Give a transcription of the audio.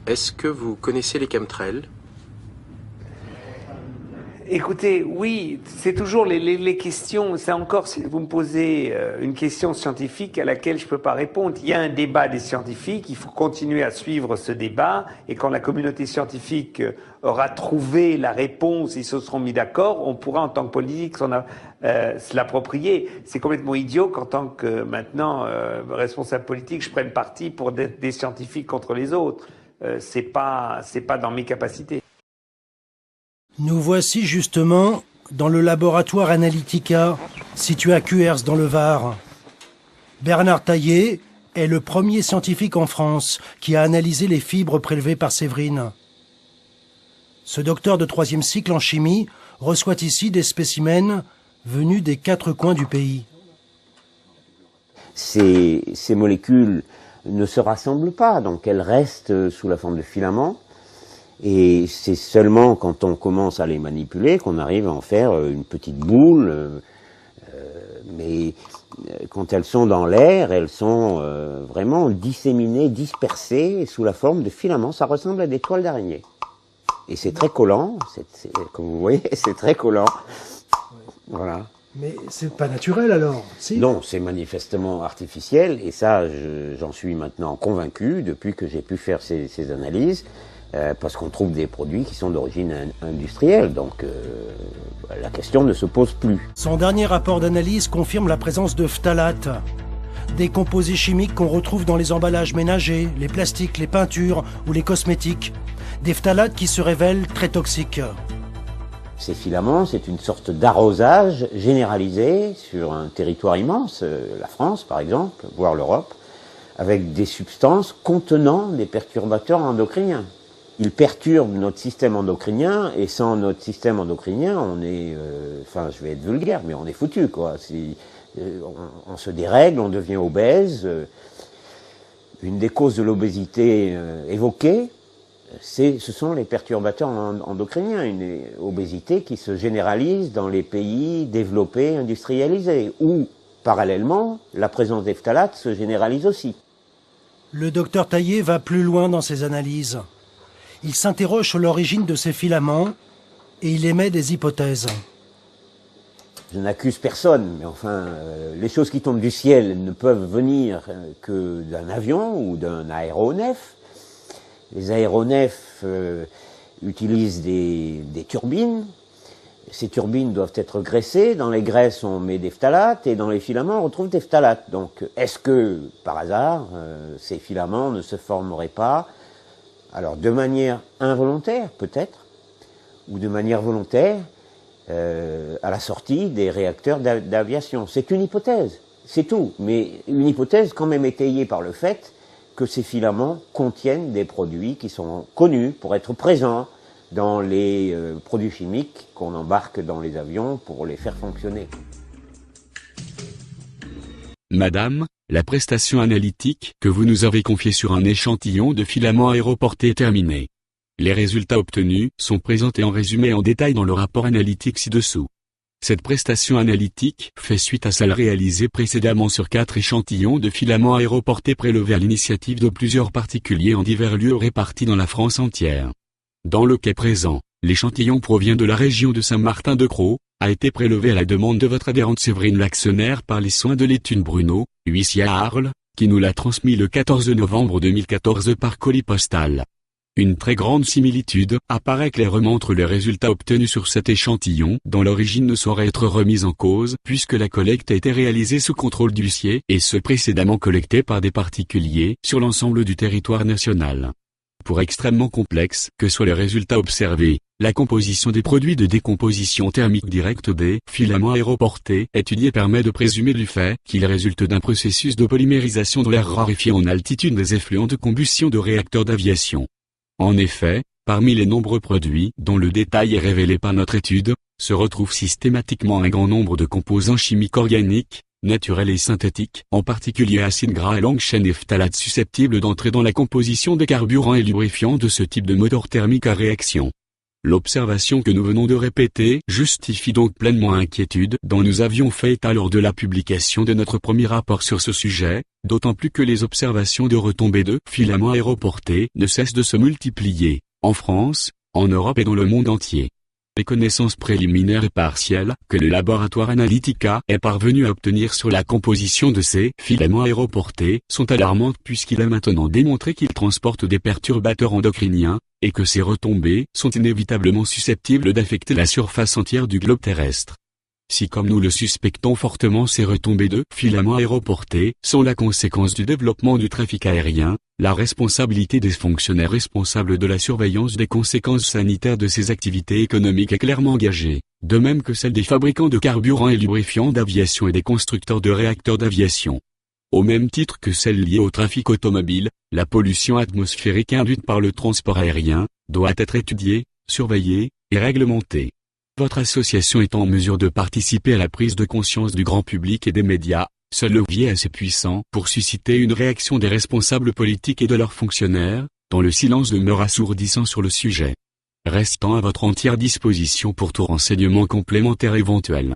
Est-ce que vous connaissez les chemtrails? Écoutez, oui, c'est toujours les questions. C'est encore, si vous me posez une question scientifique à laquelle je ne peux pas répondre. Il y a un débat des scientifiques, il faut continuer à suivre ce débat. Et quand la communauté scientifique aura trouvé la réponse, ils se seront mis d'accord, on pourra en tant que politique se l'approprier. C'est complètement idiot qu'en tant que maintenant responsable politique, je prenne parti pour des scientifiques contre les autres. C'est pas dans mes capacités. Nous voici justement dans le laboratoire Analytica, situé à Cuers dans le Var. Bernard Taillé est le premier scientifique en France qui a analysé les fibres prélevées par Séverine. Ce docteur de 3e cycle en chimie reçoit ici des spécimens venus des 4 coins du pays. Ces molécules ne se rassemblent pas, donc elles restent sous la forme de filaments. Et c'est seulement quand on commence à les manipuler qu'on arrive à en faire une petite boule. Mais quand elles sont dans l'air, elles sont vraiment disséminées, dispersées sous la forme de filaments. Ça ressemble à des toiles d'araignée. Et c'est très collant, comme vous voyez, c'est très collant. Voilà. Mais c'est pas naturel alors, si? Non, c'est manifestement artificiel, et ça, j'en suis maintenant convaincu depuis que j'ai pu faire ces analyses. Parce qu'on trouve des produits qui sont d'origine industrielle, donc la question ne se pose plus. Son dernier rapport d'analyse confirme la présence de phtalates, des composés chimiques qu'on retrouve dans les emballages ménagers, les plastiques, les peintures ou les cosmétiques. Des phtalates qui se révèlent très toxiques. Ces filaments, c'est une sorte d'arrosage généralisé sur un territoire immense, la France par exemple, voire l'Europe, avec des substances contenant des perturbateurs endocriniens. Ils perturbent notre système endocrinien, et sans notre système endocrinien, on est, je vais être vulgaire, mais on est foutu, quoi. On se dérègle, on devient obèse. Une des causes de l'obésité évoquée, ce sont les perturbateurs endocriniens, une obésité qui se généralise dans les pays développés, industrialisés, où, parallèlement, la présence des phtalates se généralise aussi. Le docteur Taillé va plus loin dans ses analyses. Il s'interroge sur l'origine de ces filaments et il émet des hypothèses. Je n'accuse personne, mais enfin, les choses qui tombent du ciel ne peuvent venir que d'un avion ou d'un aéronef. Les aéronefs utilisent des turbines. Ces turbines doivent être graissées. Dans les graisses, on met des phtalates et dans les filaments, on retrouve des phtalates. Donc, est-ce que, par hasard, ces filaments ne se formeraient pas, alors de manière involontaire peut-être, ou de manière volontaire, à la sortie des réacteurs d'aviation? C'est une hypothèse, c'est tout, mais une hypothèse quand même étayée par le fait que ces filaments contiennent des produits qui sont connus pour être présents dans les produits chimiques qu'on embarque dans les avions pour les faire fonctionner. Madame, la prestation analytique que vous nous avez confiée sur un échantillon de filaments aéroportés est terminée. Les résultats obtenus sont présentés en résumé en détail dans le rapport analytique ci-dessous. Cette prestation analytique fait suite à celle réalisée précédemment sur 4 échantillons de filaments aéroportés prélevés à l'initiative de plusieurs particuliers en divers lieux répartis dans la France entière. Dans le cas présent, l'échantillon provient de la région de Saint-Martin-de-Crau, a été prélevé à la demande de votre adhérente Séverine Laxonner par les soins de l'étude Bruno, huissier à Arles, qui nous l'a transmis le 14 novembre 2014 par colis postal. Une très grande similitude apparaît clairement entre les résultats obtenus sur cet échantillon, dont l'origine ne saurait être remise en cause puisque la collecte a été réalisée sous contrôle d'huissier et ceux précédemment collectés par des particuliers sur l'ensemble du territoire national. Pour extrêmement complexe que soient les résultats observés, la composition des produits de décomposition thermique directe des filaments aéroportés étudiés permet de présumer du fait qu'ils résultent d'un processus de polymérisation de l'air raréfié en altitude des effluents de combustion de réacteurs d'aviation. En effet, parmi les nombreux produits dont le détail est révélé par notre étude, se retrouve systématiquement un grand nombre de composants chimiques organiques, naturels et synthétiques, en particulier acides gras à longue chaîne et phtalates susceptibles d'entrer dans la composition des carburants et lubrifiants de ce type de moteur thermique à réaction. L'observation que nous venons de répéter justifie donc pleinement l'inquiétude dont nous avions fait état lors de la publication de notre premier rapport sur ce sujet, d'autant plus que les observations de retombées de filaments aéroportés ne cessent de se multiplier, en France, en Europe et dans le monde entier. Les connaissances préliminaires et partielles que le laboratoire Analytica est parvenu à obtenir sur la composition de ces filaments aéroportés sont alarmantes puisqu'il est maintenant démontré qu'ils transportent des perturbateurs endocriniens, et que ces retombées sont inévitablement susceptibles d'affecter la surface entière du globe terrestre. Si comme nous le suspectons fortement ces retombées de filaments aéroportés sont la conséquence du développement du trafic aérien, la responsabilité des fonctionnaires responsables de la surveillance des conséquences sanitaires de ces activités économiques est clairement engagée, de même que celle des fabricants de carburants et lubrifiants d'aviation et des constructeurs de réacteurs d'aviation. Au même titre que celle liée au trafic automobile, la pollution atmosphérique induite par le transport aérien doit être étudiée, surveillée et réglementée. Votre association est en mesure de participer à la prise de conscience du grand public et des médias, seul levier assez puissant pour susciter une réaction des responsables politiques et de leurs fonctionnaires, dont le silence demeure assourdissant sur le sujet. Restant à votre entière disposition pour tout renseignement complémentaire éventuel.